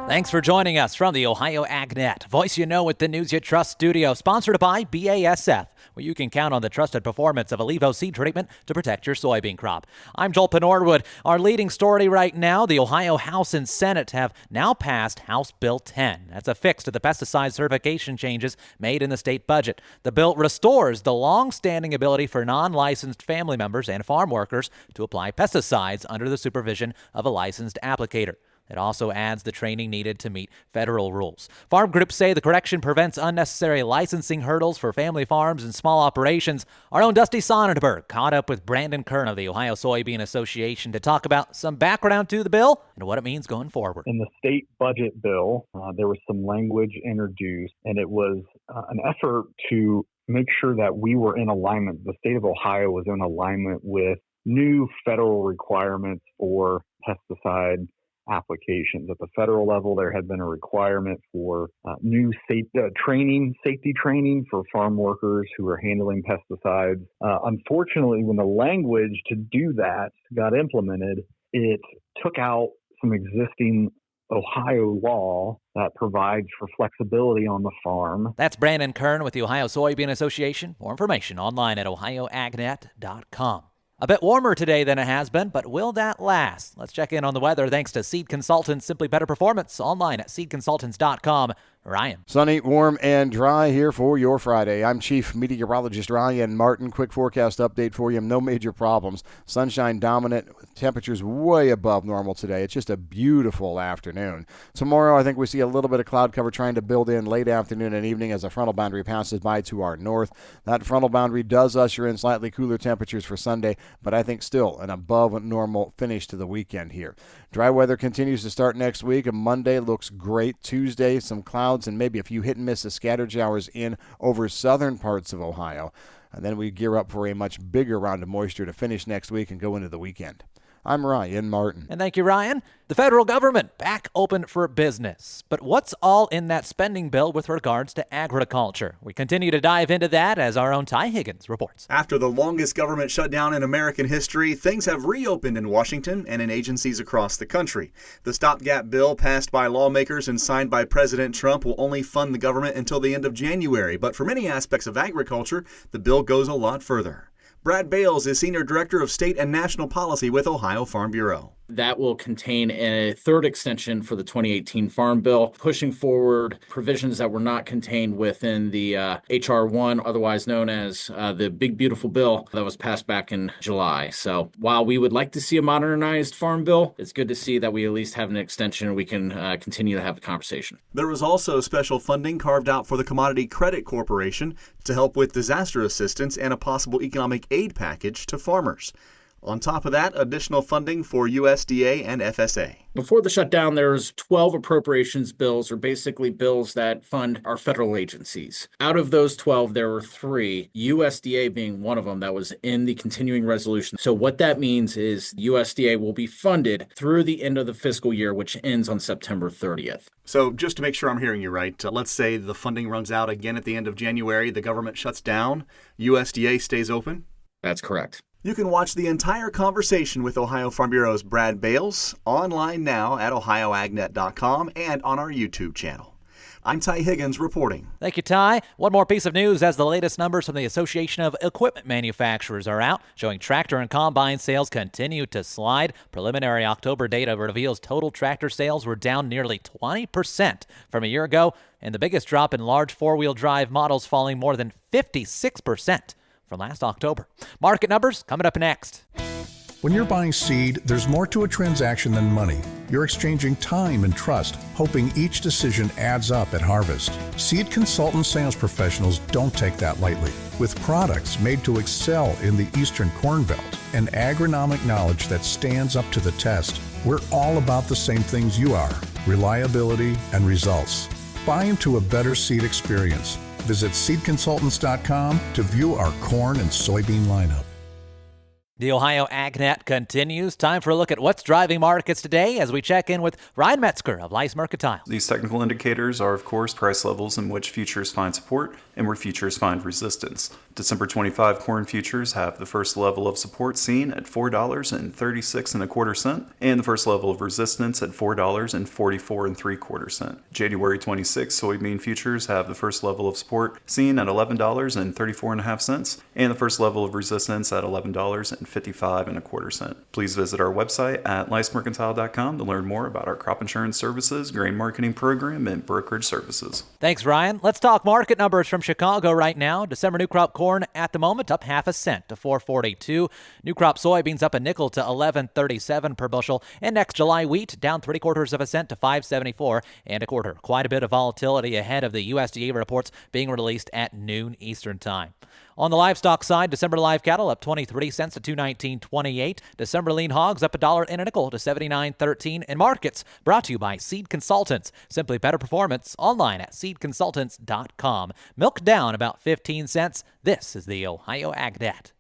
Thanks for joining us from the Ohio AgNet, voice you know with the news you trust studio, sponsored by BASF, where you can count on the trusted performance of Allevo seed treatment to protect your soybean crop. I'm Joel Penorwood. Our leading story right now, the Ohio House and Senate have now passed House Bill 10. That's a fix to the pesticide certification changes made in the state budget. The bill restores the long-standing ability for non-licensed family members and farm workers to apply pesticides under the supervision of a licensed applicator. It also adds the training needed to meet federal rules. Farm groups say the correction prevents unnecessary licensing hurdles for family farms and small operations. Our own Dusty Sonnenberg caught up with Brandon Kern of the Ohio Soybean Association to talk about some background to the bill and what it means going forward. In the state budget bill, there was some language introduced, and it was an effort to make sure that we were in alignment. The state of Ohio was in alignment with new federal requirements for pesticide applications. At the federal level, there had been a requirement for new safety training for farm workers who are handling pesticides. Unfortunately, when the language to do that got implemented, it took out some existing Ohio law that provides for flexibility on the farm. That's Brandon Kern with the Ohio Soybean Association. More information online at ohioagnet.com. A bit warmer today than it has been, but will that last? Let's check in on the weather thanks to Seed Consultants. Simply better performance online at seedconsultants.com. Ryan. Sunny, warm, and dry here for your Friday. I'm Chief Meteorologist Ryan Martin. Quick forecast update for you. No major problems. Sunshine dominant. Temperatures way above normal today. It's just a beautiful afternoon. Tomorrow, I think we see a little bit of cloud cover trying to build in late afternoon and evening as a frontal boundary passes by to our north. That frontal boundary does usher in slightly cooler temperatures for Sunday, but I think still an above normal finish to the weekend here. Dry weather continues to start next week, and Monday looks great. Tuesday, some clouds and maybe a few hit and miss of scattered showers in over southern parts of Ohio. And then we gear up for a much bigger round of moisture to finish next week and go into the weekend. I'm Ryan Martin. And thank you, Ryan. The federal government back open for business. But what's all in that spending bill with regards to agriculture? We continue to dive into that as our own Ty Higgins reports. After the longest government shutdown in American history, things have reopened in Washington and in agencies across the country. The stopgap bill passed by lawmakers and signed by President Trump will only fund the government until the end of January. But for many aspects of agriculture, the bill goes a lot further. Brad Bales is Senior Director of State and National Policy with Ohio Farm Bureau. That will contain a third extension for the 2018 Farm Bill, pushing forward provisions that were not contained within the H.R. 1, otherwise known as the Big Beautiful Bill that was passed back in July. So while we would like to see a modernized Farm Bill, it's good to see that we at least have an extension and we can continue to have the conversation. There was also special funding carved out for the Commodity Credit Corporation to help with disaster assistance and a possible economic aid package to farmers. On top of that, additional funding for USDA and FSA. Before the shutdown, there's 12 appropriations bills, or basically bills that fund our federal agencies. Out of those 12, there were 3, USDA being one of them that was in the continuing resolution. So what that means is USDA will be funded through the end of the fiscal year, which ends on September 30th. So just to make sure I'm hearing you right, let's say the funding runs out again at the end of January, the government shuts down, USDA stays open? That's correct. You can watch the entire conversation with Ohio Farm Bureau's Brad Bales online now at ohioagnet.com and on our YouTube channel. I'm Ty Higgins reporting. Thank you, Ty. One more piece of news as the latest numbers from the Association of Equipment Manufacturers are out, showing tractor and combine sales continue to slide. Preliminary October data reveals total tractor sales were down nearly 20% from a year ago, and the biggest drop in large four-wheel drive models falling more than 56% from last October. Market numbers coming up next. When you're buying seed, there's more to a transaction than money. You're exchanging time and trust, hoping each decision adds up at harvest. Seed consultant sales professionals don't take that lightly. With products made to excel in the Eastern Corn Belt and agronomic knowledge that stands up to the test, we're all about the same things you are: reliability and results. Buy into a better seed experience. Visit seedconsultants.com to view our corn and soybean lineup. The Ohio AgNet continues. Time for a look at what's driving markets today as we check in with Ryan Metzger of Lice Mercantile. These technical indicators are, of course, price levels in which futures find support and where futures find resistance. December 25 corn futures have the first level of support seen at $4.3625 and the first level of resistance at $4.4475. January 26 soybean futures have the first level of support seen at $11.34.5 and the first level of resistance at $11.5525. Please visit our website at licemercantile.com to learn more about our crop insurance services, grain marketing program, and brokerage services. Thanks, Ryan. Let's talk market numbers from Chicago right now. December new crop corn at the moment up half a cent to $4.42. New crop soybeans up a nickel to $11.37 per bushel. And next July wheat down 3/4 cent to $5.74 1/4. Quite a bit of volatility ahead of the USDA reports being released at noon Eastern time. On the livestock side, December live cattle up 23 cents to $219.28. December lean hogs up $1.05 to $79.13. And markets brought to you by Seed Consultants. Simply better performance online at seedconsultants.com. Milk down about 15 cents. This is the Ohio AgNet.